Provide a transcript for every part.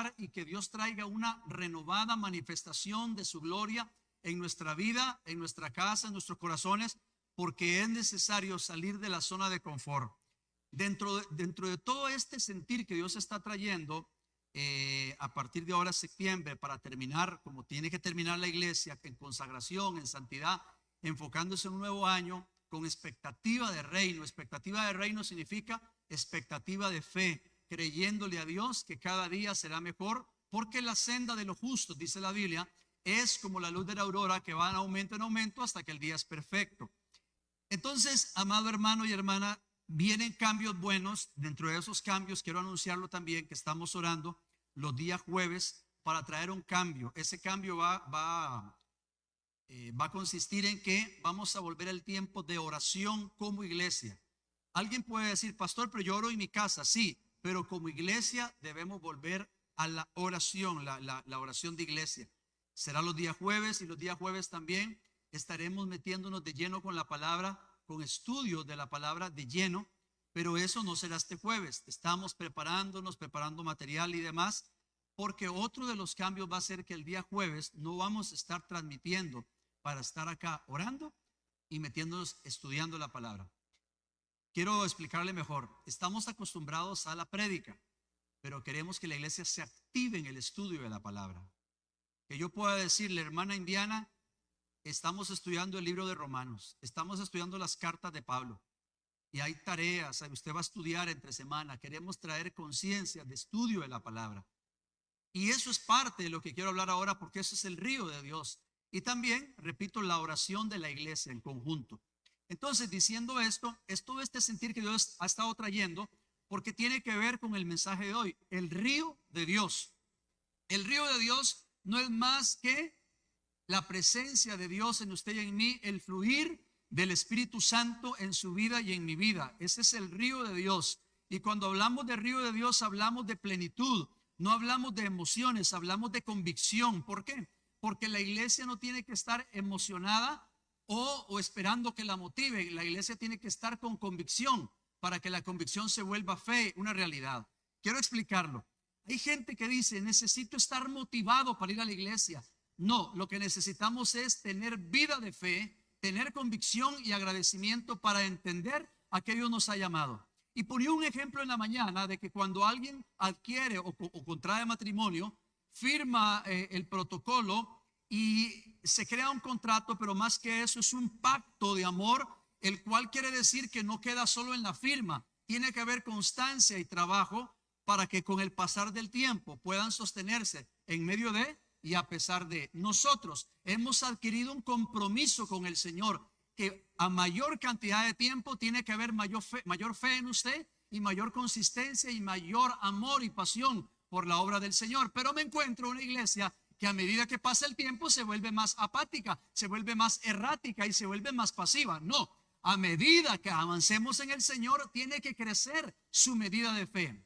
orar y que Dios traiga una renovada manifestación de su gloria en nuestra vida, en nuestra casa, en nuestros corazones, porque es necesario salir de la zona de confort. Dentro de todo este sentir que Dios está trayendo, a partir de ahora, septiembre, para terminar, como tiene que terminar la iglesia, en consagración, en santidad, enfocándose en un nuevo año, con expectativa de reino. Expectativa de reino significa expectativa de fe, creyéndole a Dios que cada día será mejor, porque la senda de los justos, dice la Biblia, es como la luz de la aurora que va en aumento hasta que el día es perfecto. Entonces, amado hermano y hermana, vienen cambios buenos. Dentro de esos cambios quiero anunciarlo también, que estamos orando los días jueves para traer un cambio. Ese cambio va a consistir en que vamos a volver al tiempo de oración como iglesia. Alguien puede decir, pastor, pero yo oro en mi casa. Sí, pero como iglesia debemos volver a la oración, la oración de iglesia. Será los días jueves, y los días jueves también estaremos metiéndonos de lleno con la palabra, con estudios de la palabra de lleno, pero eso no será este jueves. Estamos preparando material y demás, porque otro de los cambios va a ser que el día jueves no vamos a estar transmitiendo para estar acá orando y metiéndonos estudiando la palabra. Quiero explicarle mejor. Estamos acostumbrados a la prédica, pero queremos que la iglesia se active en el estudio de la palabra. Que yo pueda decirle, hermana Indiana, estamos estudiando el libro de Romanos, estamos estudiando las cartas de Pablo y hay tareas, usted va a estudiar entre semana. Queremos traer conciencia de estudio de la palabra. Y eso es parte de lo que quiero hablar ahora, porque eso es el río de Dios. Y también, repito, la oración de la iglesia en conjunto. Entonces, diciendo esto, es todo este sentir que Dios ha estado trayendo, porque tiene que ver con el mensaje de hoy, el río de Dios. El río de Dios no es más que la presencia de Dios en usted y en mí, el fluir del Espíritu Santo en su vida y en mi vida. Ese es el río de Dios. Y cuando hablamos de río de Dios, hablamos de plenitud. No hablamos de emociones, hablamos de convicción. ¿Por qué? Porque la iglesia no tiene que estar emocionada o esperando que la motive. La iglesia tiene que estar con convicción para que la convicción se vuelva fe, una realidad. Quiero explicarlo. Hay gente que dice, necesito estar motivado para ir a la iglesia. No, lo que necesitamos es tener vida de fe, tener convicción y agradecimiento para entender a qué Dios nos ha llamado. Y ponía un ejemplo en la mañana de que cuando alguien adquiere o contrae matrimonio, firma el protocolo y se crea un contrato, pero más que eso es un pacto de amor, el cual quiere decir que no queda solo en la firma, tiene que haber constancia y trabajo para que con el pasar del tiempo puedan sostenerse en medio de y a pesar de. Nosotros hemos adquirido un compromiso con el Señor, que a mayor cantidad de tiempo tiene que haber mayor fe en usted y mayor consistencia y mayor amor y pasión por la obra del Señor. Pero me encuentro una iglesia que a medida que pasa el tiempo se vuelve más apática, se vuelve más errática y se vuelve más pasiva. No, a medida que avancemos en el Señor tiene que crecer su medida de fe.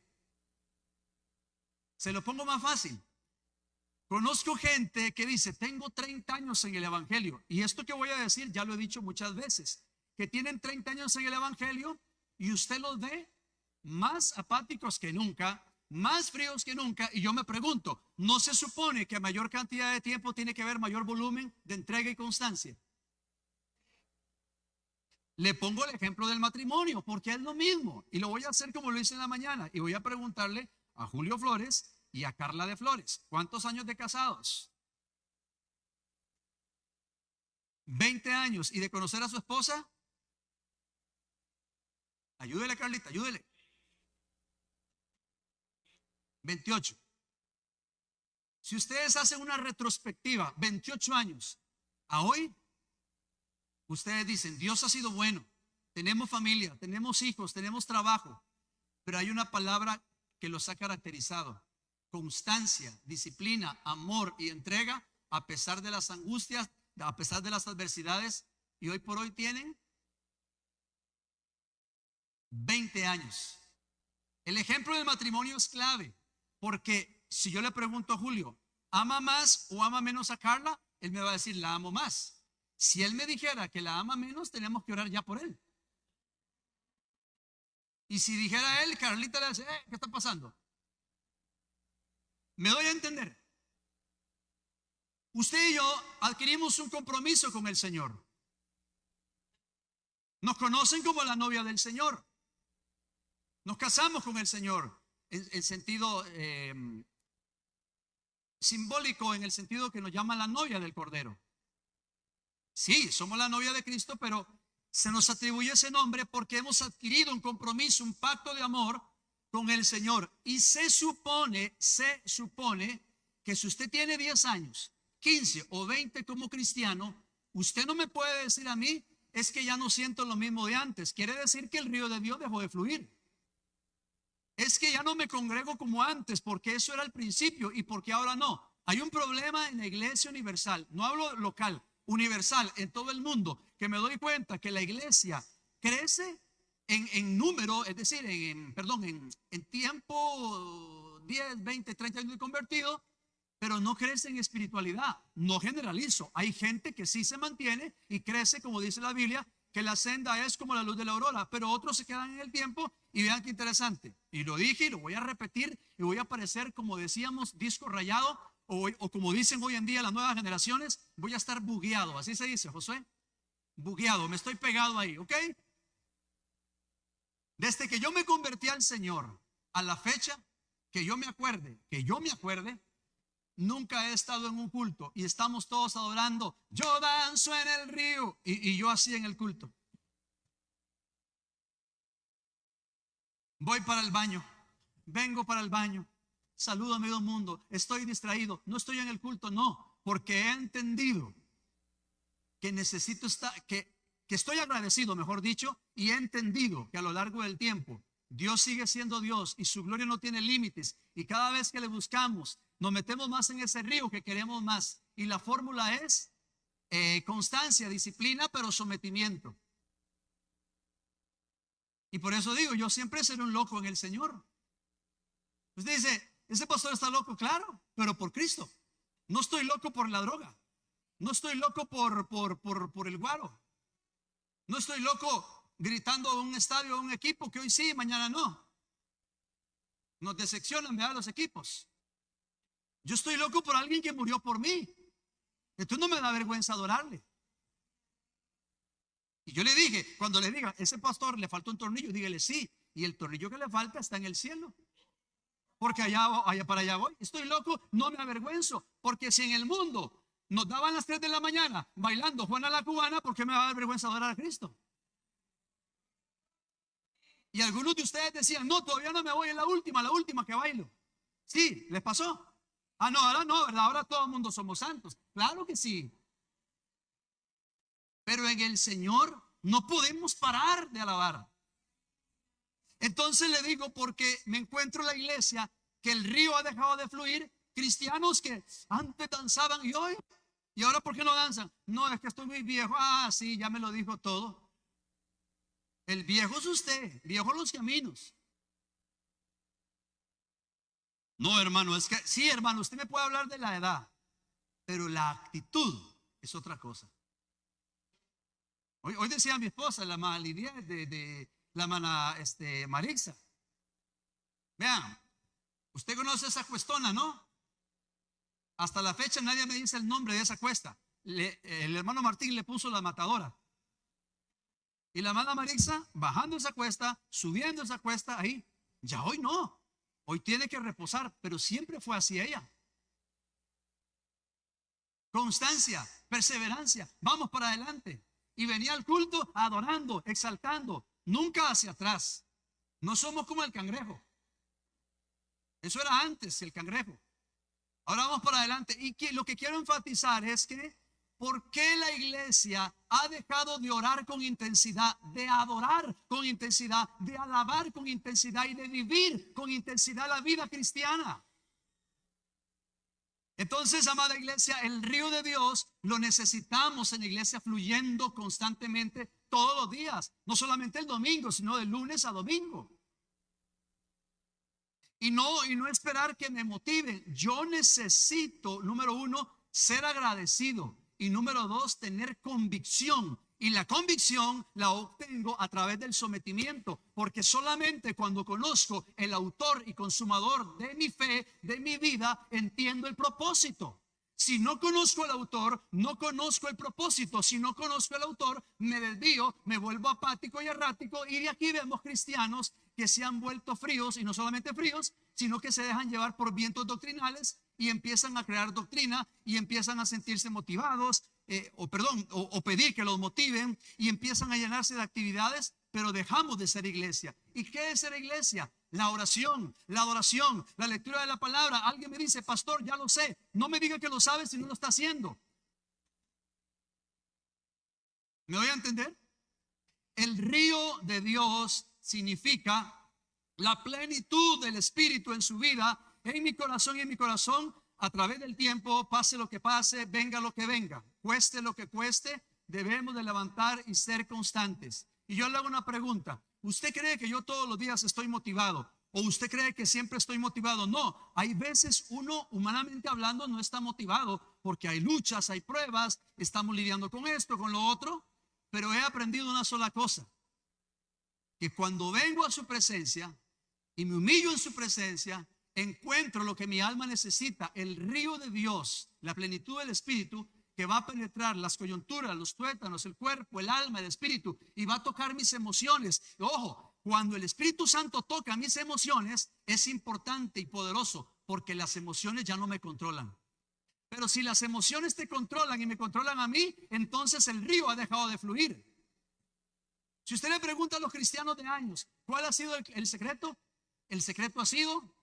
Se lo pongo más fácil. Conozco gente que dice, tengo 30 años en el evangelio, y esto que voy a decir ya lo he dicho muchas veces, que tienen 30 años en el evangelio y usted los ve más apáticos que nunca, más fríos que nunca. Y yo me pregunto, ¿no se supone que a mayor cantidad de tiempo tiene que haber mayor volumen de entrega y constancia? Le pongo el ejemplo del matrimonio, porque es lo mismo, y lo voy a hacer como lo hice en la mañana, y voy a preguntarle a Julio Flores y a Carla de Flores, ¿cuántos años de casados? 20 años. ¿Y de conocer a su esposa? Ayúdele, Carlita, ayúdele. 28. Si ustedes hacen una retrospectiva, 28 años a hoy, ustedes dicen, Dios ha sido bueno, tenemos familia, tenemos hijos, tenemos trabajo, pero hay una palabra que los ha caracterizado: constancia, disciplina, amor y entrega, a pesar de las angustias, a pesar de las adversidades. Y hoy por hoy tienen 20 años. El ejemplo del matrimonio es clave, porque si yo le pregunto a Julio, ¿ama más o ama menos a Carla? Él me va a decir, la amo más. Si él me dijera que la ama menos, tenemos que orar ya por él. Y si dijera él, Carlita le dice, ¿qué está pasando? ¿Me doy a entender? Usted y yo adquirimos un compromiso con el Señor. Nos conocen como la novia del Señor. Nos casamos con el Señor en sentido simbólico, en el sentido que nos llama la novia del Cordero. Sí, somos la novia de Cristo, pero se nos atribuye ese nombre porque hemos adquirido un compromiso, un pacto de amor con el Señor. Y se supone que si usted tiene 10 años, 15 o 20 como cristiano, usted no me puede decir a mí, es que ya no siento lo mismo de antes. Quiere decir que el río de Dios dejó de fluir. Es que ya no me congrego como antes, porque eso era el principio y porque ahora no. Hay un problema en la iglesia universal, no hablo local, universal, en todo el mundo, que me doy cuenta que la iglesia crece en número, es decir, en tiempo, 10, 20, 30 años de convertido, pero no crece en espiritualidad. No generalizo. Hay gente que sí se mantiene y crece, como dice la Biblia, que la senda es como la luz de la aurora, pero otros se quedan en el tiempo. Y vean qué interesante. Y lo dije y lo voy a repetir y voy a parecer, como decíamos, disco rayado o como dicen hoy en día las nuevas generaciones, voy a estar bugueado. Así se dice, Josué. Bugueado, me estoy pegado ahí, ¿ok? Desde que yo me convertí al Señor a la fecha que yo me acuerde, nunca he estado en un culto y estamos todos adorando. Yo danzo en el río y yo así en el culto. Voy para el baño, vengo para el baño, saludo a medio mundo, estoy distraído, no estoy en el culto, no, porque he entendido que necesito estar, que estoy agradecido, mejor dicho, y he entendido que a lo largo del tiempo Dios sigue siendo Dios y su gloria no tiene límites, y cada vez que le buscamos nos metemos más en ese río que queremos más, y la fórmula es constancia, disciplina, pero sometimiento. Y por eso digo, yo siempre seré un loco en el Señor. Usted dice, ese pastor está loco, claro, pero por Cristo. No estoy loco por la droga. No estoy loco por el guaro. No estoy loco gritando a un estadio, a un equipo que hoy sí, mañana no. Nos decepcionan, ¿verdad? Los equipos. Yo estoy loco por alguien que murió por mí. Entonces no me da vergüenza adorarle. Y yo le dije, cuando le diga, ese pastor le faltó un tornillo, dígale sí. Y el tornillo que le falta está en el cielo. Porque allá para allá voy. Estoy loco, no me avergüenzo. Porque si en el mundo nos daban las 3 de la mañana bailando Juana la Cubana, ¿por qué me va a dar vergüenza adorar a Cristo? Y algunos de ustedes decían, no, todavía no me voy, en la última que bailo. Sí, ¿les pasó? Ah, no, ahora no, ¿verdad? Ahora todo el mundo somos santos. Claro que sí. Pero en el Señor no podemos parar de alabar. Entonces le digo, porque me encuentro en la iglesia que el río ha dejado de fluir, cristianos que antes danzaban y hoy, y ahora ¿por qué no danzan? No, es que estoy muy viejo. Ah, sí, ya me lo dijo todo. El viejo es usted, viejo los caminos. No, hermano, es que sí, hermano, usted me puede hablar de la edad, pero la actitud es otra cosa. Hoy decía mi esposa, la malidad de la hermana Marisa. Vean, usted conoce esa cuestona, ¿no? Hasta la fecha nadie me dice el nombre de esa cuesta. El hermano Martín le puso la matadora. Y la hermana Marisa bajando esa cuesta, subiendo esa cuesta ahí. Ya hoy no. Hoy tiene que reposar, pero siempre fue así ella. Constancia, perseverancia, vamos para adelante. Y venía al culto adorando, exaltando, nunca hacia atrás. No somos como el cangrejo. Eso era antes, el cangrejo. Ahora vamos para adelante. Y lo que quiero enfatizar es que ¿por qué la iglesia ha dejado de orar con intensidad, de adorar con intensidad, de alabar con intensidad y de vivir con intensidad la vida cristiana? Entonces, amada iglesia, el río de Dios lo necesitamos en la iglesia fluyendo constantemente todos los días, no solamente el domingo, sino de lunes a domingo. Y no esperar que me motiven. Yo necesito, número uno, ser agradecido. Y número dos, tener convicción Y la convicción la obtengo a través del sometimiento, porque solamente cuando conozco el autor y consumador de mi fe, de mi vida, entiendo el propósito. Si no conozco el autor, no conozco el propósito. Si no conozco el autor, me desvío, me vuelvo apático y errático. Y de aquí vemos cristianos que se han vuelto fríos, y no solamente fríos, sino que se dejan llevar por vientos doctrinales y empiezan a crear doctrina y empiezan a sentirse motivados, o pedir que los motiven, y empiezan a llenarse de actividades, pero dejamos de ser iglesia. ¿Y qué es ser iglesia? La oración, la adoración, la lectura de la palabra. Alguien me dice, pastor, ya lo sé. No me diga que lo sabe si no lo está haciendo. ¿Me voy a entender? El río de Dios significa la plenitud del Espíritu en su vida, en mi corazón y en mi corazón, a través del tiempo, pase lo que pase, venga lo que venga, cueste lo que cueste, debemos de levantar y ser constantes. Y yo le hago una pregunta: ¿usted cree que yo todos los días estoy motivado? ¿O usted cree que siempre estoy motivado? No, hay veces uno, humanamente hablando, no está motivado porque hay luchas, hay pruebas, estamos lidiando con esto, con lo otro. Pero he aprendido una sola cosa: que cuando vengo a su presencia y me humillo en su presencia, encuentro lo que mi alma necesita, el río de Dios, la plenitud del Espíritu, que va a penetrar las coyunturas, los tuétanos, el cuerpo, el alma, el espíritu, y va a tocar mis emociones. Ojo, cuando el Espíritu Santo toca mis emociones, es importante y poderoso, porque las emociones ya no me controlan. Pero si las emociones te controlan y me controlan a mí, entonces el río ha dejado de fluir. Si usted le pregunta a los cristianos de años, ¿cuál ha sido el secreto? El secreto ha sido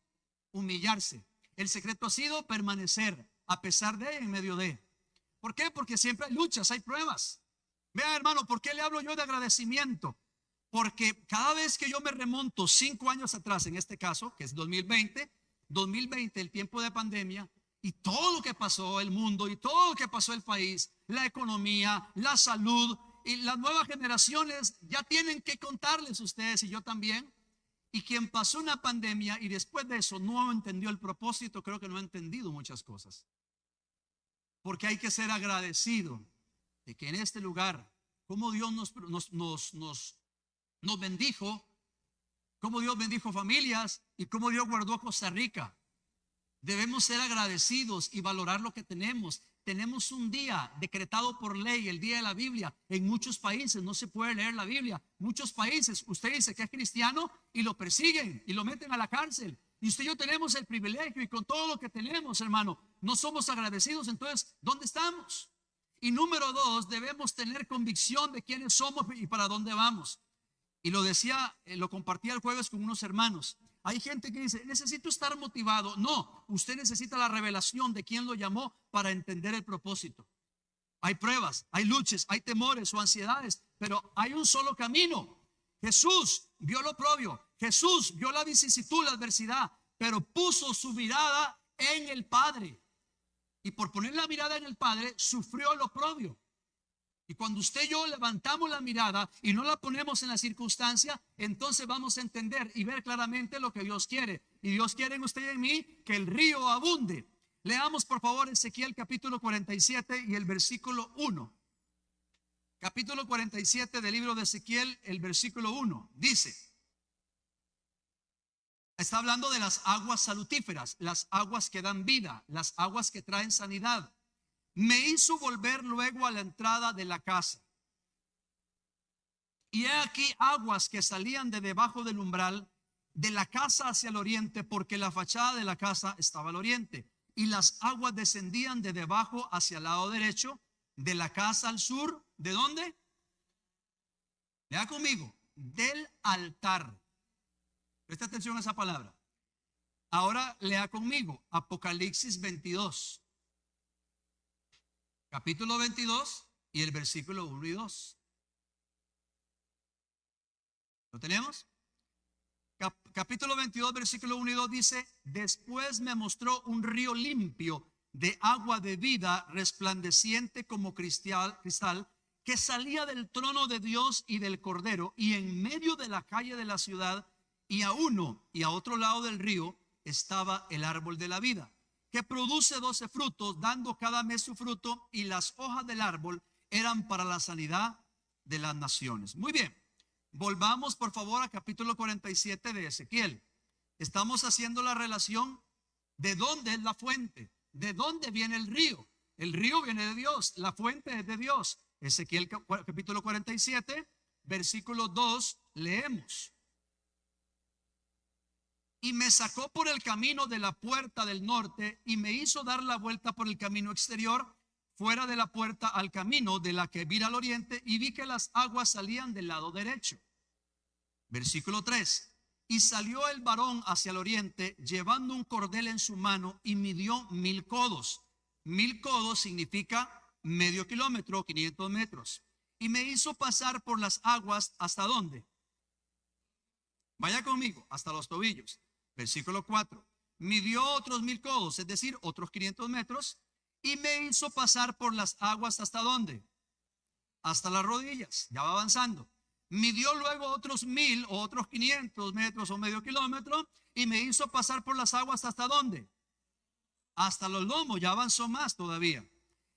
humillarse. El secreto ha sido permanecer a pesar de, en medio de. ¿Por qué? Porque siempre hay luchas, hay pruebas. Vea, hermano, ¿por qué le hablo yo de agradecimiento? Porque cada vez que yo me remonto 5 años atrás, en este caso, que es 2020, el tiempo de pandemia, y todo lo que pasó el mundo y todo lo que pasó el país, la economía, la salud, y las nuevas generaciones ya tienen que contarles ustedes, y yo también. Y quien pasó una pandemia y después de eso no entendió el propósito, creo que no ha entendido muchas cosas. Porque hay que ser agradecido de que en este lugar, como Dios nos bendijo, como Dios bendijo familias y como Dios guardó Costa Rica. Debemos ser agradecidos y valorar lo que tenemos. Tenemos un día decretado por ley, el día de la Biblia. En muchos países no se puede leer la Biblia. Muchos países, usted dice que es cristiano y lo persiguen y lo meten a la cárcel. Y usted y yo tenemos el privilegio, y con todo lo que tenemos, hermano, no somos agradecidos. Entonces, ¿dónde estamos? Y número 2, debemos tener convicción de quiénes somos y para dónde vamos. Y lo decía, lo compartía el jueves con unos hermanos. Hay gente que dice, necesito estar motivado. No, usted necesita la revelación de quién lo llamó para entender el propósito. Hay pruebas, hay luchas, hay temores o ansiedades, pero hay un solo camino. Jesús vio lo oprobio, Jesús vio la vicisitud, la adversidad, pero puso su mirada en el Padre. Y por poner la mirada en el Padre, sufrió lo oprobio. Y cuando usted y yo levantamos la mirada y no la ponemos en la circunstancia, entonces vamos a entender y ver claramente lo que Dios quiere. Y Dios quiere en usted y en mí que el río abunde. Leamos por favor Ezequiel capítulo 47 y el versículo 1. Capítulo 47 del libro de Ezequiel, el versículo 1. Dice, está hablando de las aguas salutíferas, las aguas que dan vida, las aguas que traen sanidad. Me hizo volver luego a la entrada de la casa. Y he aquí aguas que salían de debajo del umbral de la casa hacia el oriente, porque la fachada de la casa estaba al oriente. Y las aguas descendían de debajo hacia el lado derecho, de la casa al sur. ¿De dónde? Lea conmigo. Del altar. Presta atención a esa palabra. Ahora lea conmigo Apocalipsis 22. Capítulo 22 y el versículo 1 y 2. ¿Lo tenemos? Capítulo 22, versículo 1 y 2 dice, después me mostró un río limpio de agua de vida, resplandeciente como cristal, que salía del trono de Dios y del Cordero, y en medio de la calle de la ciudad, y a uno y a otro lado del río estaba el árbol de la vida, que produce 12 frutos, dando cada mes su fruto, y las hojas del árbol eran para la sanidad de las naciones. Muy bien, volvamos por favor a capítulo 47 de Ezequiel. Estamos haciendo la relación de dónde es la fuente, de dónde viene el río. El río viene de Dios, la fuente es de Dios. Ezequiel capítulo 47, versículo 2, leemos. Y me sacó por el camino de la puerta del norte y me hizo dar la vuelta por el camino exterior, fuera de la puerta al camino de la que vira al oriente, y vi que las aguas salían del lado derecho. Versículo 3. Y salió el varón hacia el oriente, llevando un cordel en su mano, y midió 1000 codos. 1000 codos significa medio kilómetro, 500 metros. Y me hizo pasar por las aguas, ¿hasta dónde? Vaya conmigo, hasta los tobillos. Versículo 4. Midió otros 1000 codos, es decir, otros 500 metros. Y me hizo pasar por las aguas, ¿hasta dónde? Hasta las rodillas. Ya va avanzando. Midió luego otros 1000 o otros 500 metros o medio kilómetro. Y me hizo pasar por las aguas, ¿hasta dónde? Hasta los lomos. Ya avanzó más todavía.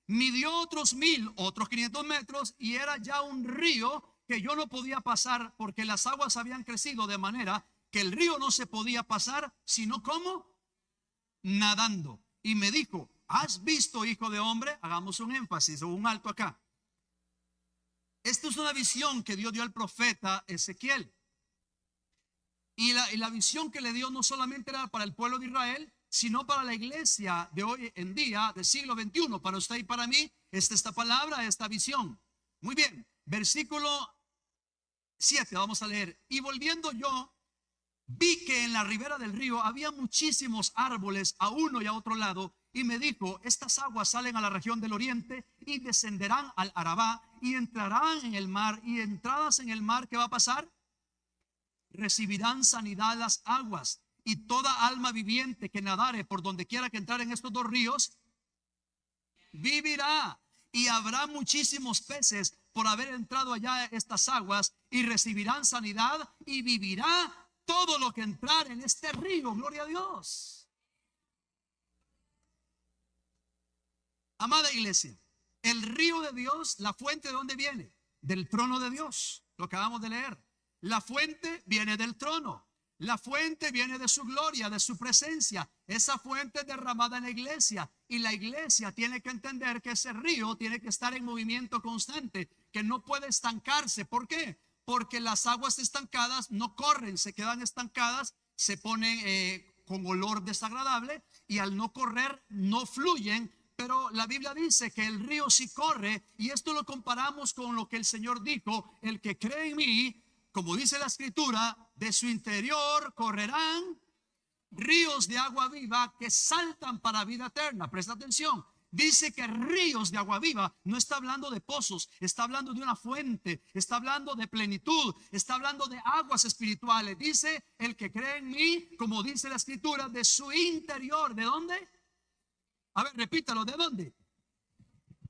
Midió otros 1000, otros 500 metros. Y era ya un río que yo no podía pasar, porque las aguas habían crecido de manera que el río no se podía pasar, sino ¿cómo? Nadando. Y me dijo: ¿has visto, hijo de hombre? Hagamos un énfasis o un alto acá. Esta es una visión que Dios dio al profeta Ezequiel. Y la visión que le dio no solamente era para el pueblo de Israel, sino para la iglesia de hoy en día, del siglo XXI. Para usted y para mí, esta palabra, esta visión. Muy bien, versículo 7, vamos a leer. Y volviendo yo, vi que en la ribera del río había muchísimos árboles a uno y a otro lado. Y me dijo: estas aguas salen a la región del oriente y descenderán al Arabá y entrarán en el mar. Y entradas en el mar, ¿qué va a pasar? Recibirán sanidad las aguas. Y toda alma viviente que nadare por donde quiera que entrar en estos dos ríos, vivirá. Y habrá muchísimos peces por haber entrado allá estas aguas, y recibirán sanidad, y vivirá todo lo que entrar en este río. Gloria a Dios. Amada iglesia, el río de Dios, la fuente, ¿de dónde viene? Del trono de Dios. Lo acabamos de leer. La fuente viene del trono. La fuente viene de su gloria, de su presencia. Esa fuente es derramada en la iglesia. Y la iglesia tiene que entender que ese río tiene que estar en movimiento constante, que no puede estancarse. ¿Por qué? Porque las aguas estancadas no corren, se quedan estancadas, se ponen con olor desagradable, y al no correr no fluyen. Pero la Biblia dice que el río sí corre, y esto lo comparamos con lo que el Señor dijo: el que cree en mí, como dice la escritura, de su interior correrán ríos de agua viva que saltan para vida eterna. Presta atención. Dice que ríos de agua viva. No está hablando de pozos, está hablando de una fuente, está hablando de plenitud, está hablando de aguas espirituales. Dice: el que cree en mí, como dice la escritura, de su interior. ¿De dónde? A ver, repítalo, ¿de dónde?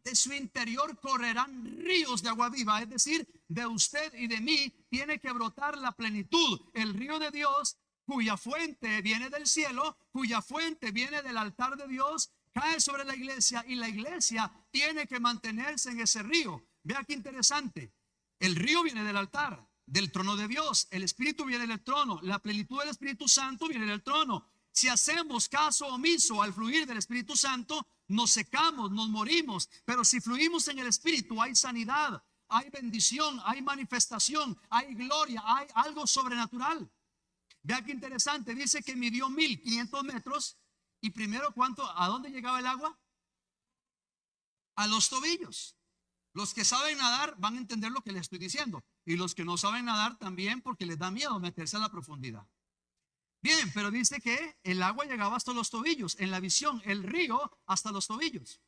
De su interior correrán ríos de agua viva. Es decir, de usted y de mí tiene que brotar la plenitud. El río de Dios, cuya fuente viene del cielo, cuya fuente viene del altar de Dios, cae sobre la iglesia, y la iglesia tiene que mantenerse en ese río. Vea qué interesante. El río viene del altar, del trono de Dios. El Espíritu viene del trono. La plenitud del Espíritu Santo viene del trono. Si hacemos caso omiso al fluir del Espíritu Santo, nos secamos, nos morimos. Pero si fluimos en el Espíritu, hay sanidad, hay bendición, hay manifestación, hay gloria, hay algo sobrenatural. Vea qué interesante. Dice que midió 1500 metros. Y primero, ¿a dónde llegaba el agua? A los tobillos. Los que saben nadar van a entender lo que les estoy diciendo. Y los que no saben nadar también, porque les da miedo meterse a la profundidad. Bien, pero dice que el agua llegaba hasta los tobillos. En la visión, el río hasta los tobillos.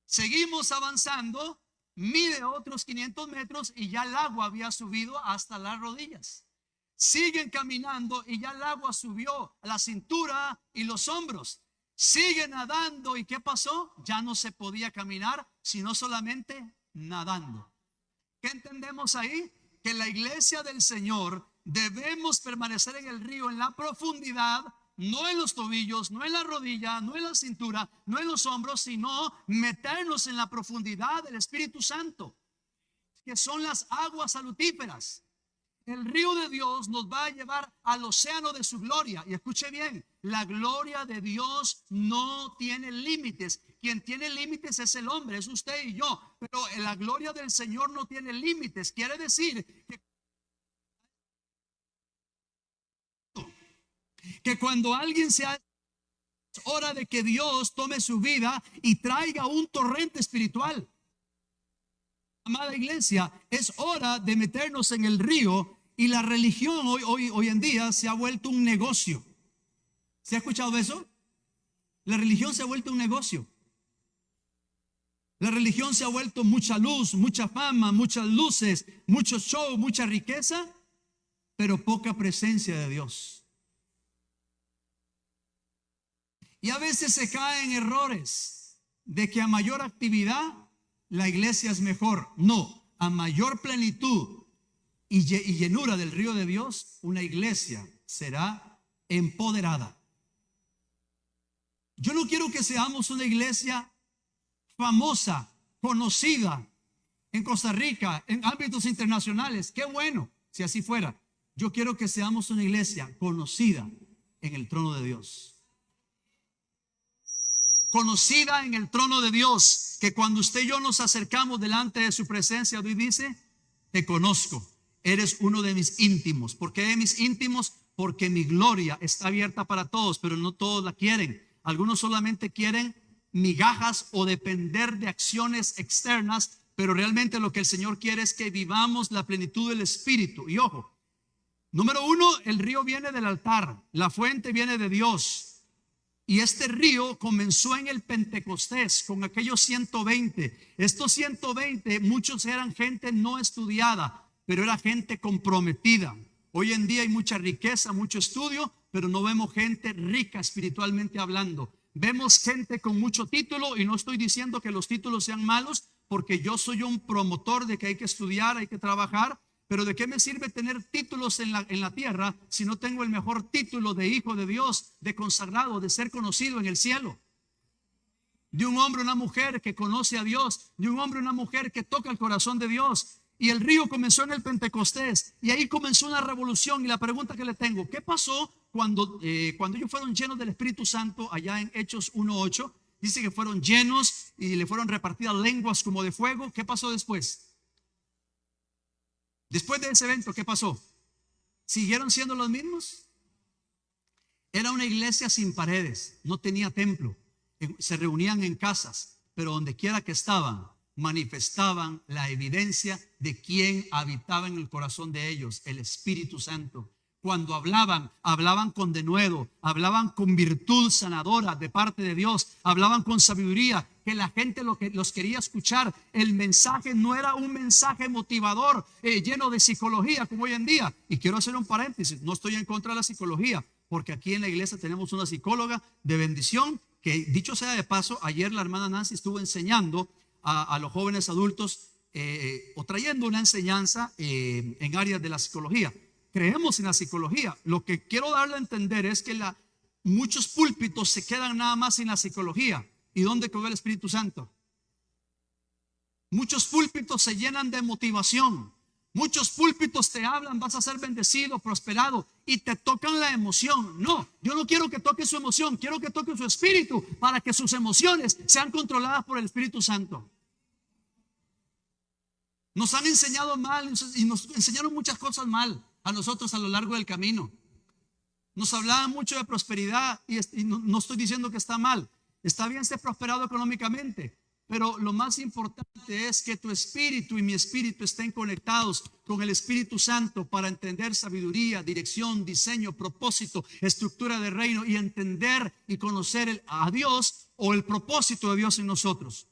Seguimos avanzando, mide otros 500 metros y ya el agua había subido hasta las rodillas. Siguen caminando y ya el agua subió a la cintura y los hombros. Siguen nadando, ¿y qué pasó? Ya no se podía caminar, sino solamente nadando. ¿Qué entendemos ahí? Que la iglesia del Señor debemos permanecer en el río, en la profundidad, no en los tobillos, no en la rodilla, no en la cintura, no en los hombros, sino meternos en la profundidad del Espíritu Santo. que son las aguas salutíferas. El río de Dios nos va a llevar al océano de su gloria. Y escuche bien, la gloria de Dios no tiene límites. Quien tiene límites es el hombre, es usted y yo. Pero la gloria del Señor no tiene límites. Quiere decir que cuando alguien es hora de que Dios tome su vida y traiga un torrente espiritual. Amada iglesia, es hora de meternos en el río, y la religión hoy en día se ha vuelto un negocio. ¿Se ha escuchado de eso? La religión se ha vuelto un negocio. La religión se ha vuelto mucha luz, mucha fama, muchas luces, mucho show, mucha riqueza, pero poca presencia de Dios. Y a veces se caen errores de que a mayor actividad la iglesia es mejor. No, a mayor plenitud y llenura del río de Dios, una iglesia será empoderada. Yo no quiero que seamos una iglesia famosa, conocida en Costa Rica, en ámbitos internacionales. Qué bueno si así fuera. Yo quiero que seamos una iglesia conocida en el trono de Dios. Conocida en el trono de Dios, que cuando usted y yo nos acercamos delante de su presencia, Dios dice: te conozco, eres uno de mis íntimos. ¿Por qué de mis íntimos? Porque mi gloria está abierta para todos, pero no todos la quieren. Algunos solamente quieren migajas o depender de acciones externas, pero realmente lo que el Señor quiere es que vivamos la plenitud del Espíritu. Y ojo, número uno, el río viene del altar, la fuente viene de Dios. Y este río comenzó en el Pentecostés con aquellos 120. Estos 120, muchos eran gente no estudiada, pero era gente comprometida. Hoy en día hay mucha riqueza, mucho estudio, pero no vemos gente rica espiritualmente hablando. Vemos gente con mucho título, y no estoy diciendo que los títulos sean malos, porque yo soy un promotor de que hay que estudiar, hay que trabajar. Pero ¿de qué me sirve tener títulos en la tierra si no tengo el mejor título de hijo de Dios, de consagrado, de ser conocido en el cielo? De un hombre o una mujer que conoce a Dios, de un hombre o una mujer que toca el corazón de Dios. Y el río comenzó en el Pentecostés, y ahí comenzó una revolución. Y la pregunta que le tengo: ¿qué pasó cuando ellos fueron llenos del Espíritu Santo? Allá en Hechos 1:8 dice que fueron llenos y le fueron repartidas lenguas como de fuego. ¿Qué pasó después? Después de ese evento, ¿qué pasó? ¿Siguieron siendo los mismos? Era una iglesia sin paredes, no tenía templo, se reunían en casas, pero donde quiera que estaban, manifestaban la evidencia de quién habitaba en el corazón de ellos, el Espíritu Santo. Cuando hablaban con denuedo, hablaban con virtud sanadora de parte de Dios, hablaban con sabiduría, que la gente los quería escuchar. El mensaje no era un mensaje motivador, lleno de psicología como hoy en día. Y quiero hacer un paréntesis: no estoy en contra de la psicología, porque aquí en la iglesia tenemos una psicóloga de bendición, que dicho sea de paso, ayer la hermana Nancy estuvo enseñando a los jóvenes adultos, o trayendo una enseñanza en áreas de la psicología. Creemos en la psicología. Lo que quiero darle a entender es que muchos púlpitos se quedan nada más en la psicología. ¿Y dónde quedó el Espíritu Santo? Muchos púlpitos se llenan de motivación. Muchos púlpitos te hablan: vas a ser bendecido, prosperado, y te tocan la emoción. No, yo no quiero que toque su emoción, quiero que toque su espíritu, para que sus emociones sean controladas por el Espíritu Santo. Nos han enseñado mal, y nos enseñaron muchas cosas mal a nosotros a lo largo del camino. Nos hablaban mucho de prosperidad, y no estoy diciendo que está mal. Está bien ser prosperado económicamente, pero lo más importante es que tu espíritu y mi espíritu estén conectados con el Espíritu Santo para entender sabiduría, dirección, diseño, propósito, estructura de reino, y entender y conocer a Dios, o el propósito de Dios en nosotros.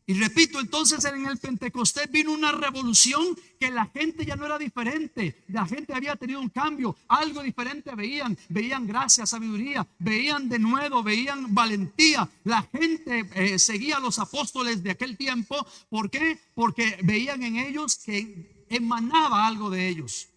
Y repito, entonces en el Pentecostés vino una revolución, que la gente ya no era diferente. La gente había tenido un cambio, algo diferente veían gracia, sabiduría, veían denuedo, veían valentía. La gente seguía a los apóstoles de aquel tiempo. ¿Por qué? Porque veían en ellos que emanaba algo de ellos.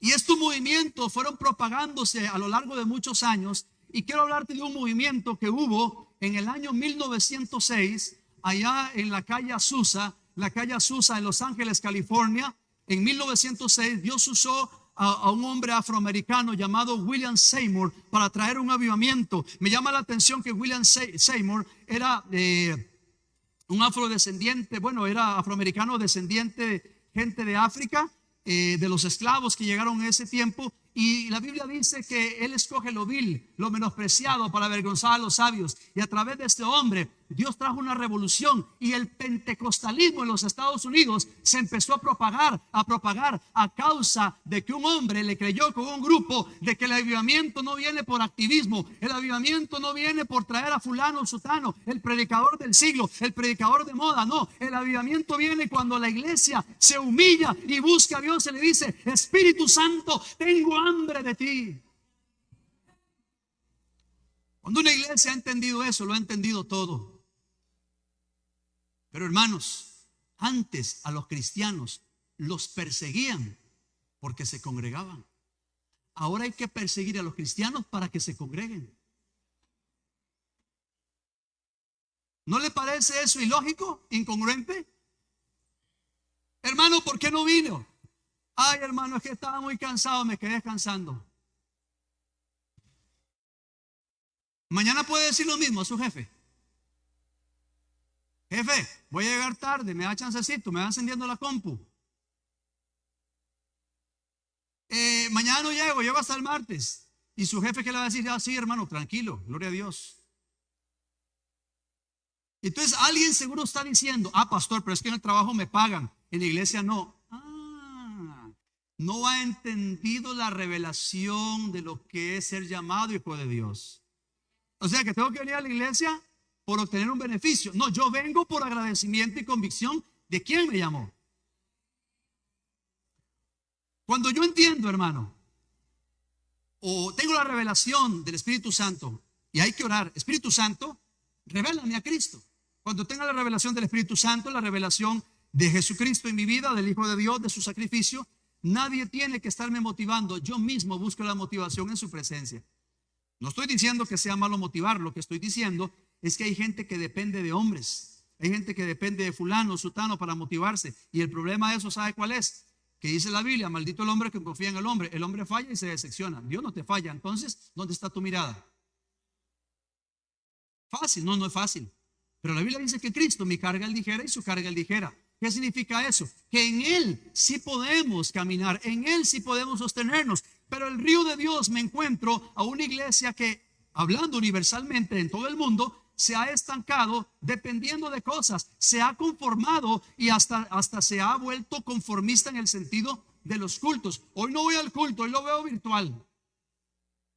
Y estos movimientos fueron propagándose a lo largo de muchos años. Y quiero hablarte de un movimiento que hubo en el año 1906, allá en la calle Azusa, la calle Azusa en Los Ángeles, California. En 1906 Dios usó a un hombre afroamericano llamado William Seymour para traer un avivamiento. Me llama la atención que William Seymour era un afrodescendiente, bueno, era afroamericano descendiente de gente de África, de los esclavos que llegaron en ese tiempo. Y la Biblia dice que él escoge lo vil, lo menospreciado para avergonzar a los sabios. Y a través de este hombre Dios trajo una revolución, y el pentecostalismo en los Estados Unidos se empezó a propagar a causa de que un hombre le creyó con un grupo de que el avivamiento no viene por activismo, el avivamiento no viene por traer a fulano o sutano, el predicador del siglo, el predicador de moda. No, el avivamiento viene cuando la iglesia se humilla y busca a Dios y le dice: Espíritu Santo, tengo hambre de ti. Cuando una iglesia ha entendido eso, lo ha entendido todo. Pero hermanos, antes a los cristianos los perseguían porque se congregaban. Ahora hay que perseguir a los cristianos para que se congreguen. ¿No le parece eso ilógico, incongruente? Hermano, ¿por qué no vino? Ay, hermano, es que estaba muy cansado, me quedé descansando. Mañana puede decir lo mismo a su jefe: jefe, voy a llegar tarde, me da chancecito, me va encendiendo la compu. Mañana no llego hasta el martes. Y su jefe, ¿qué le va a decir? Ah, sí, hermano, tranquilo, gloria a Dios. Entonces alguien seguro está diciendo: ah, pastor, pero es que en el trabajo me pagan, en la iglesia no. No ha entendido la revelación de lo que es ser llamado hijo de Dios. O sea que tengo que venir a la iglesia por obtener un beneficio. No, yo vengo por agradecimiento y convicción de quién me llamó. Cuando yo entiendo, hermano, o tengo la revelación del Espíritu Santo, y hay que orar: Espíritu Santo, revélame a Cristo. Cuando tenga la revelación del Espíritu Santo, la revelación de Jesucristo en mi vida, del Hijo de Dios, de su sacrificio, nadie tiene que estarme motivando. Yo mismo busco la motivación en su presencia. No estoy diciendo que sea malo motivar, lo que estoy diciendo es que hay gente que depende de hombres, hay gente que depende de fulano, sutano para motivarse. Y el problema de eso, ¿sabe cuál es? Que dice la Biblia: maldito el hombre que confía en el hombre. El hombre falla y se decepciona. Dios no te falla. Entonces, ¿dónde está tu mirada? Fácil, no es fácil. Pero la Biblia dice que Cristo, mi carga es ligera y su carga es ligera. ¿Qué significa eso? Que en Él sí podemos caminar, en Él sí podemos sostenernos. Pero el río de Dios me encuentro a una iglesia que, hablando universalmente en todo el mundo, se ha estancado dependiendo de cosas, se ha conformado y hasta se ha vuelto conformista en el sentido de los cultos. Hoy no voy al culto, hoy lo veo virtual.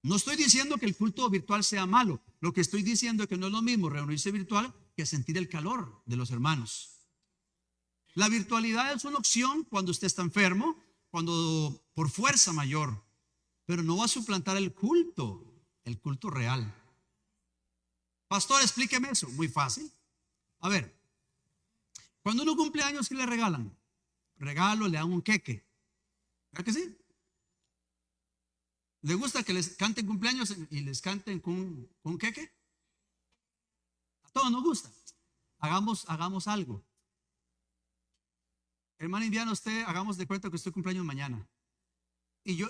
No estoy diciendo que el culto virtual sea malo. Lo que estoy diciendo es que no es lo mismo reunirse virtual que sentir el calor de los hermanos. La virtualidad es una opción cuando usted está enfermo, cuando por fuerza mayor, pero no va a suplantar el culto real. Pastor, explíqueme eso. Muy fácil. A ver, cuando uno cumple años, ¿qué le regalan? Regalo, le dan un queque. ¿Verdad que sí? ¿Le gusta que les canten cumpleaños y les canten con un queque? A todos nos gusta. Hagamos algo. Hermana Indiana, usted, hagamos de cuenta que usted cumpleaños mañana. Y yo,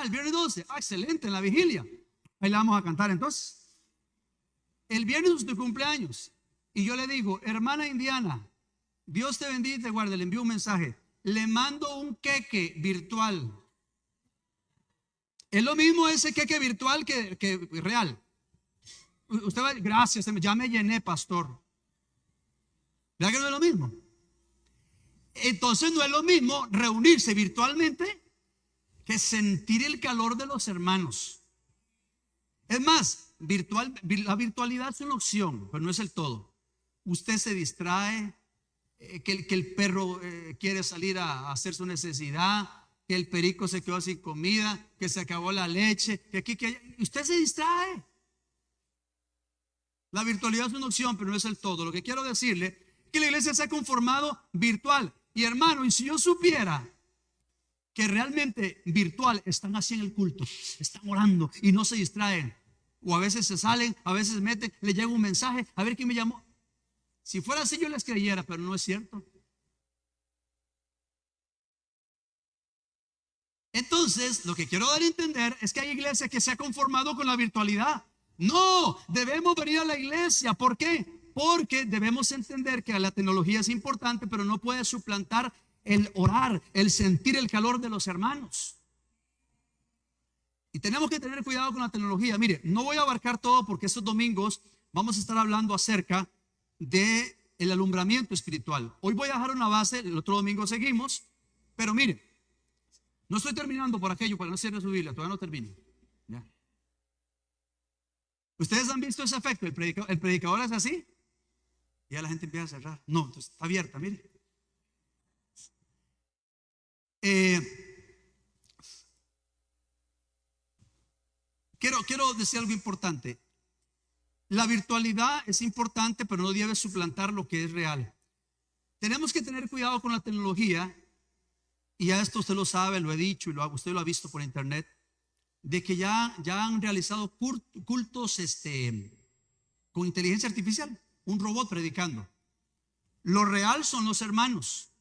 el viernes 12, excelente, en la vigilia. Ahí la vamos a cantar entonces. El viernes usted cumpleaños. Y yo le digo: hermana Indiana, Dios te bendiga y te guarde. Le envío un mensaje. Le mando un queque virtual. Es lo mismo ese queque virtual que real. Usted va: gracias, ya me llené, pastor. ¿Verdad que no es lo mismo? Entonces no es lo mismo reunirse virtualmente que sentir el calor de los hermanos. Es más, la virtualidad es una opción, pero no es el todo. Usted se distrae, que el perro quiere salir a hacer su necesidad, que el perico se quedó sin comida, que se acabó la leche, que usted se distrae. La virtualidad es una opción, pero no es el todo. Lo que quiero decirle es que la iglesia se ha conformado virtual. Y hermano, y si yo supiera que realmente virtual están así en el culto, están orando y no se distraen, o a veces se salen, a veces se meten, le llega un mensaje, a ver quién me llamó. Si fuera así yo les creyera, pero no es cierto. Entonces, lo que quiero dar a entender es que hay iglesias que se han conformado con la virtualidad. No, debemos venir a la iglesia. ¿Por qué? Porque debemos entender que la tecnología es importante, pero no puede suplantar el orar, el sentir el calor de los hermanos. Y tenemos que tener cuidado con la tecnología. Mire, no voy a abarcar todo porque estos domingos vamos a estar hablando acerca de el alumbramiento espiritual. Hoy voy a dejar una base, el otro domingo seguimos, pero mire, no estoy terminando por aquello, para no cierre su Biblia, todavía no termino. ¿Ya? ¿Ustedes han visto ese efecto? El predicador es así y ya la gente empieza a cerrar. No, entonces está abierta, mire. Quiero decir algo importante. La virtualidad es importante, pero no debe suplantar lo que es real. Tenemos que tener cuidado con la tecnología, y a esto usted lo sabe, lo he dicho y usted lo ha visto por internet, de que ya han realizado cultos con inteligencia artificial, un robot predicando. Lo real son los hermanos,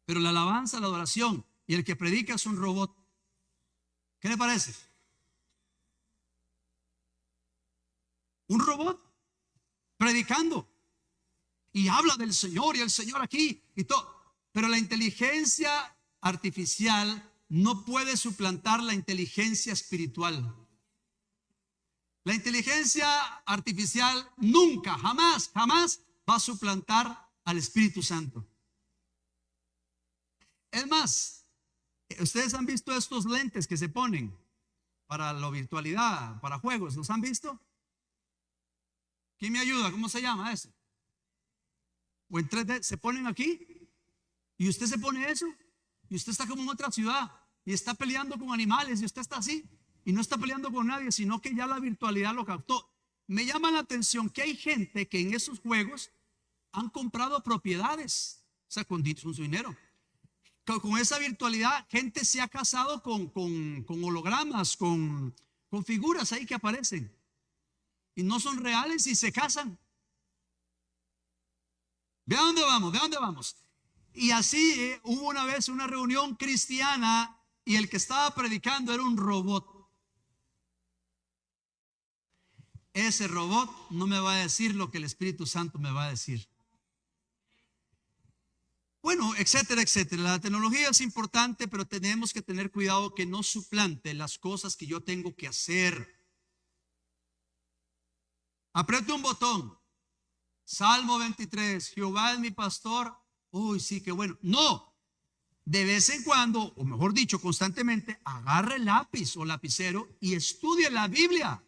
pero la alabanza, la adoración y el que predica es un robot. ¿Qué le parece? Un robot predicando y habla del Señor y el Señor aquí y todo. Pero la inteligencia artificial no puede suplantar la inteligencia espiritual. La inteligencia artificial nunca, jamás va a suplantar al Espíritu Santo. Es más, ustedes han visto estos lentes que se ponen para la virtualidad, para juegos, ¿los han visto? ¿Quién me ayuda? ¿Cómo se llama eso? O en 3D, se ponen aquí y usted se pone eso y usted está como en otra ciudad y está peleando con animales y usted está así y no está peleando con nadie, sino que ya la virtualidad lo captó. Me llama la atención que hay gente que en esos juegos han comprado propiedades, o sea, con su dinero. Con esa virtualidad, gente se ha casado con hologramas, con figuras ahí que aparecen y no son reales y se casan. Ve a dónde vamos, ve a dónde vamos. Y así hubo una vez una reunión cristiana y el que estaba predicando era un robot. Ese robot no me va a decir lo que el Espíritu Santo me va a decir. Bueno, etcétera, etcétera. La tecnología es importante, pero tenemos que tener cuidado que no suplante las cosas que yo tengo que hacer. Apriete un botón. Salmo 23, Jehová es mi pastor. Uy, sí, qué bueno. No, de vez en cuando, o mejor dicho, constantemente, agarre el lápiz o lapicero y estudie la Biblia.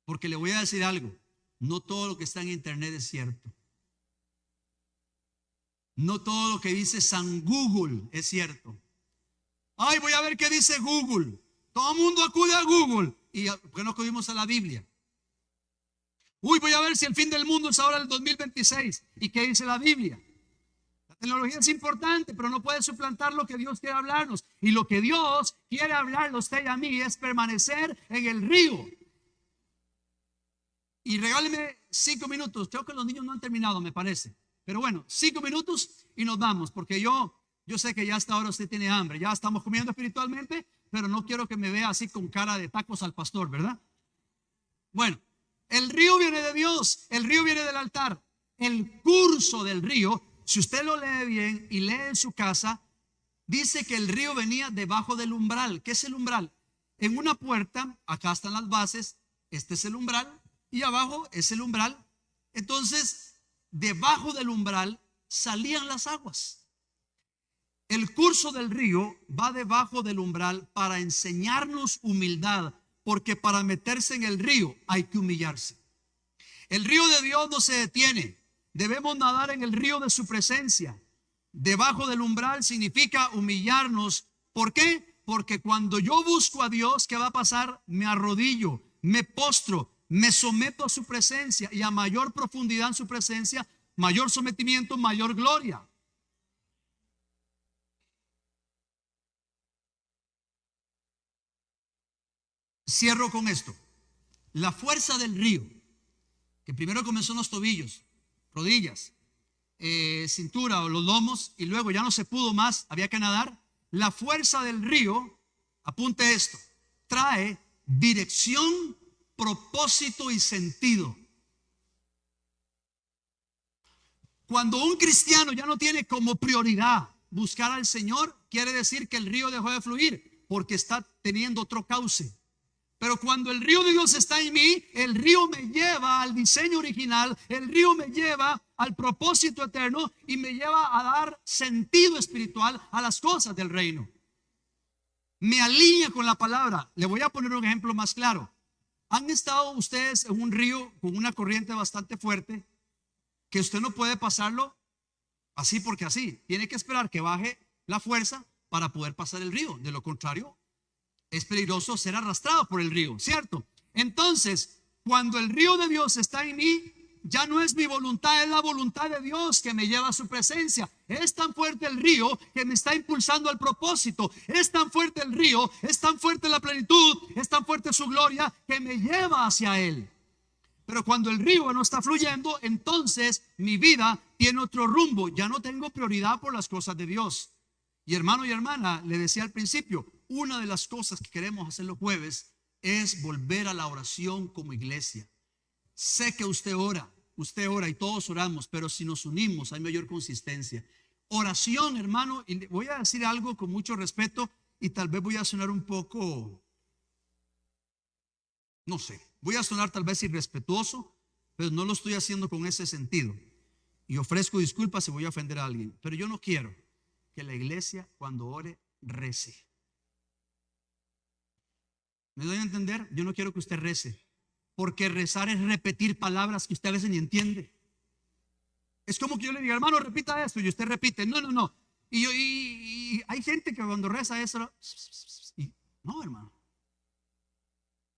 Porque le voy a decir algo, no todo lo que está en internet es cierto. No todo lo que dice San Google es cierto. Ay, voy a ver qué dice Google. Todo el mundo acude a Google. ¿Y por qué no acudimos a la Biblia? Uy, voy a ver si el fin del mundo es ahora el 2026. ¿Y qué dice la Biblia? La tecnología es importante, pero no puede suplantar lo que Dios quiere hablarnos. Y lo que Dios quiere hablarle a usted y a mí es permanecer en el río. Y regáleme 5 minutos. Creo que los niños no han terminado, me parece. Pero bueno, 5 minutos y nos vamos. Porque yo sé que ya hasta ahora usted tiene hambre. Ya estamos comiendo espiritualmente, pero no quiero que me vea así con cara de tacos al pastor, ¿verdad? Bueno, el río viene de Dios. El río viene del altar. El curso del río, si usted lo lee bien y lee en su casa, dice que el río venía debajo del umbral. ¿Qué es el umbral? En una puerta, acá están las bases, este es el umbral. Y abajo es el umbral. Entonces, debajo del umbral salían las aguas. El curso del río va debajo del umbral para enseñarnos humildad, porque para meterse en el río hay que humillarse. El río de Dios no se detiene. Debemos nadar en el río de su presencia. Debajo del umbral significa humillarnos. ¿Por qué? Porque cuando yo busco a Dios, ¿qué va a pasar? Me arrodillo, me postro, me someto a su presencia, y a mayor profundidad en su presencia, mayor sometimiento, mayor gloria. Cierro con esto. La fuerza del río, que primero comenzó en los tobillos, rodillas, cintura o los lomos, y luego ya no se pudo más, había que nadar. La fuerza del río, apunte esto, trae dirección, propósito y sentido. Cuando un cristiano ya no tiene como prioridad buscar al Señor, quiere decir que el río dejó de fluir porque está teniendo otro cauce. Pero cuando el río de Dios está en mí, el río me lleva al diseño original, el río me lleva al propósito eterno y me lleva a dar sentido espiritual a las cosas del reino. Me alinea con la palabra. Le voy a poner un ejemplo más claro. ¿Han estado ustedes en un río con una corriente bastante fuerte que usted no puede pasarlo así porque así? Tiene que esperar que baje la fuerza para poder pasar el río. De lo contrario, es peligroso ser arrastrado por el río, ¿cierto? Entonces, cuando el río de Dios está en mí, ya no es mi voluntad, es la voluntad de Dios que me lleva a su presencia. Es tan fuerte el río que me está impulsando al propósito. Es tan fuerte el río, es tan fuerte la plenitud, es tan fuerte su gloria que me lleva hacia Él. Pero cuando el río no está fluyendo, entonces mi vida tiene otro rumbo. Ya no tengo prioridad por las cosas de Dios. Y hermano y hermana, le decía al principio, una de las cosas que queremos hacer los jueves es volver a la oración como iglesia. Sé que usted ora y todos oramos, pero si nos unimos hay mayor consistencia. Oración, hermano, y voy a decir algo con mucho respeto y tal vez voy a sonar un poco, no sé, voy a sonar tal vez irrespetuoso, pero no lo estoy haciendo con ese sentido. Y ofrezco disculpas si voy a ofender a alguien, pero yo no quiero que la iglesia cuando ore rece. ¿Me doy a entender? Yo no quiero que usted rece, porque rezar es repetir palabras que usted a veces ni entiende. Es como que yo le diga, hermano, repita esto, y usted repite, no. Y hay gente que cuando reza eso, no, hermano.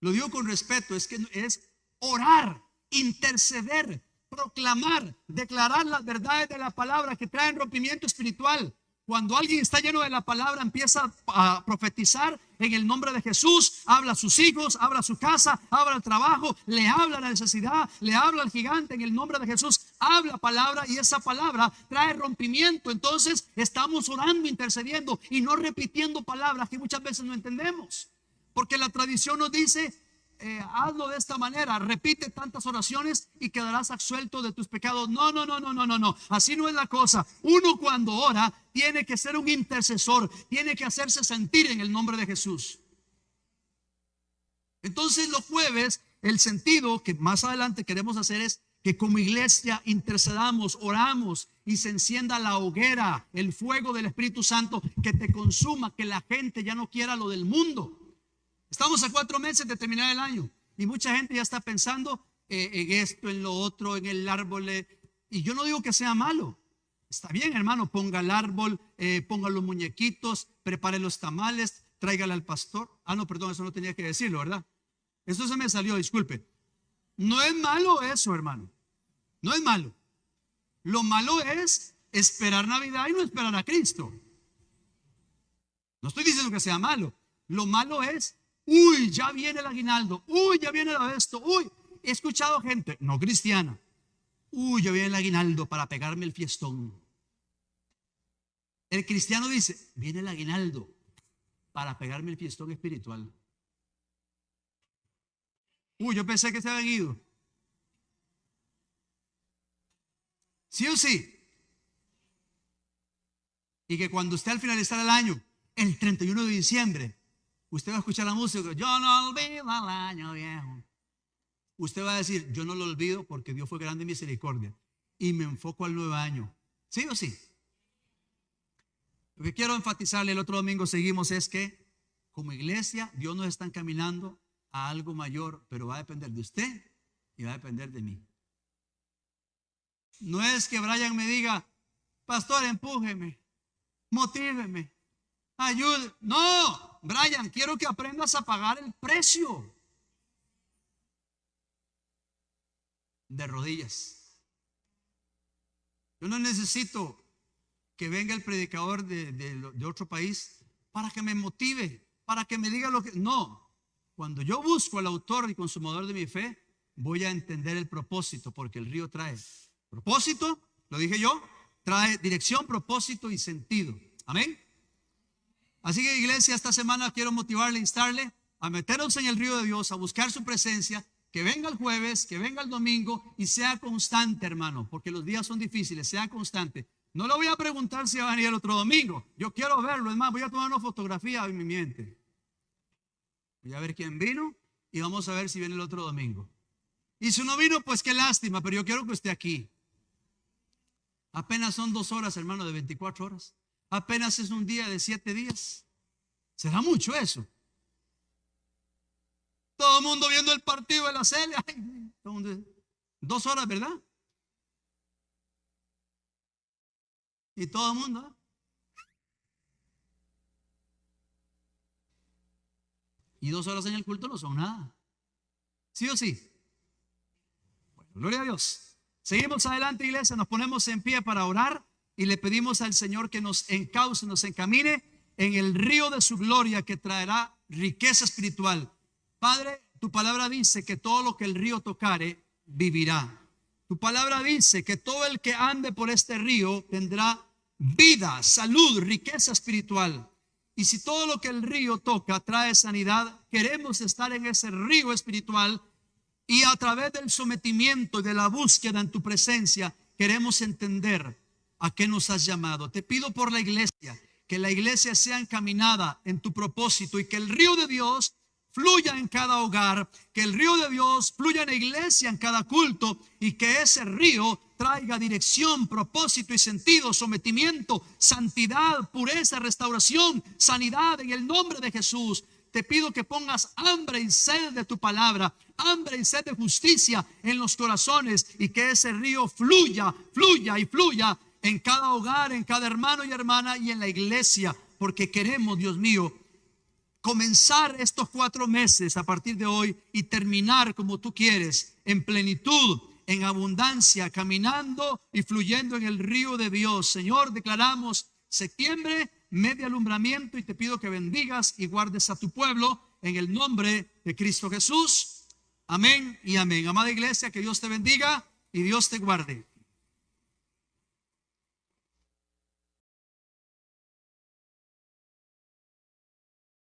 Lo digo con respeto, es que es orar, interceder, proclamar, declarar las verdades de la palabra que traen rompimiento espiritual. Cuando alguien está lleno de la palabra, empieza a profetizar en el nombre de Jesús, habla a sus hijos, habla a su casa, habla al trabajo, le habla a la necesidad, le habla al gigante en el nombre de Jesús, habla palabra y esa palabra trae rompimiento. Entonces estamos orando, intercediendo y no repitiendo palabras que muchas veces no entendemos. Porque la tradición nos dice, hazlo de esta manera, repite tantas oraciones y quedarás absuelto de tus pecados. No. Así no es la cosa. Uno cuando ora tiene que ser un intercesor, tiene que hacerse sentir en el nombre de Jesús. Entonces los jueves, el sentido que más adelante queremos hacer es que como iglesia intercedamos, oramos y se encienda la hoguera, el fuego del Espíritu Santo que te consuma, que la gente ya no quiera lo del mundo. Estamos a 4 meses de terminar el año y mucha gente ya está pensando en esto, en lo otro, en el árbol. Y yo no digo que sea malo. Está bien, hermano, ponga el árbol, ponga los muñequitos, prepare los tamales, tráigale al pastor. No, perdón, eso no tenía que decirlo, ¿verdad? Eso se me salió, disculpe. No es malo eso, hermano. No es malo. Lo malo es esperar Navidad y no esperar a Cristo. No estoy diciendo que sea malo. Lo malo es, ya viene el aguinaldo, ya viene esto, he escuchado gente no cristiana, ya viene el aguinaldo para pegarme el fiestón. El cristiano dice, viene el aguinaldo para pegarme el fiestón espiritual. Yo pensé que se habían ido. ¿Sí o sí? Y que cuando usted al finalizar el año, el 31 de diciembre, usted va a escuchar la música, yo no olvido el año viejo. Usted va a decir, yo no lo olvido porque Dios fue grande en misericordia. Y me enfoco al nuevo año. ¿Sí o sí? Lo que quiero enfatizarle, el otro domingo seguimos, es que como iglesia Dios nos está encaminando a algo mayor, pero va a depender de usted y va a depender de mí. No es que Brian me diga, pastor, empújeme, motíveme, ayude. No, Brian, quiero que aprendas a pagar el precio. De rodillas. Yo no necesito que venga el predicador de otro país para que me motive, para que me diga lo que... No, cuando yo busco al autor y consumador de mi fe, voy a entender el propósito, porque el río trae propósito, lo dije yo, trae dirección, propósito y sentido. Amén. Así que, iglesia, esta semana quiero motivarle, instarle a meternos en el río de Dios, a buscar su presencia, que venga el jueves, que venga el domingo y sea constante, hermano, porque los días son difíciles, sea constante. No le voy a preguntar si va a venir el otro domingo. Yo quiero verlo, es más, voy a tomar una fotografía en mi mente. Voy a ver quién vino y vamos a ver si viene el otro domingo. Y si no vino, pues qué lástima, pero yo quiero que esté aquí. Apenas son 2 horas, hermano, de 24 horas. Apenas es un día de 7 días. ¿Será mucho eso? Todo el mundo viendo el partido de la CL. Ay, todo el mundo, 2 horas, ¿verdad? Y todo el mundo, ¿eh? Y 2 horas en el culto no son nada. ¿Sí o sí? Bueno, gloria a Dios. Seguimos adelante, iglesia. Nos ponemos en pie para orar y le pedimos al Señor que nos encauce, nos encamine en el río de su gloria que traerá riqueza espiritual. Padre, tu palabra dice que todo lo que el río tocare vivirá. Tu palabra dice que todo el que ande por este río tendrá vida, salud, riqueza espiritual. Y si todo lo que el río toca trae sanidad, queremos estar en ese río espiritual y a través del sometimiento y de la búsqueda en tu presencia queremos entender a qué nos has llamado. Te pido por la iglesia, que la iglesia sea encaminada en tu propósito y que el río de Dios fluya en cada hogar, que el río de Dios fluya en la iglesia, en cada culto, y que ese río traiga dirección, propósito y sentido, sometimiento, santidad, pureza, restauración, sanidad en el nombre de Jesús. Te pido que pongas hambre y sed de tu palabra, hambre y sed de justicia en los corazones, y que ese río fluya, fluya y fluya en cada hogar, en cada hermano y hermana y en la iglesia, porque queremos, Dios mío, comenzar estos 4 meses a partir de hoy y terminar como tú quieres, en plenitud, en abundancia, caminando y fluyendo en el río de Dios. Señor, declaramos septiembre, mes de alumbramiento, y te pido que bendigas y guardes a tu pueblo en el nombre de Cristo Jesús. Amén y amén. Amada iglesia, que Dios te bendiga y Dios te guarde.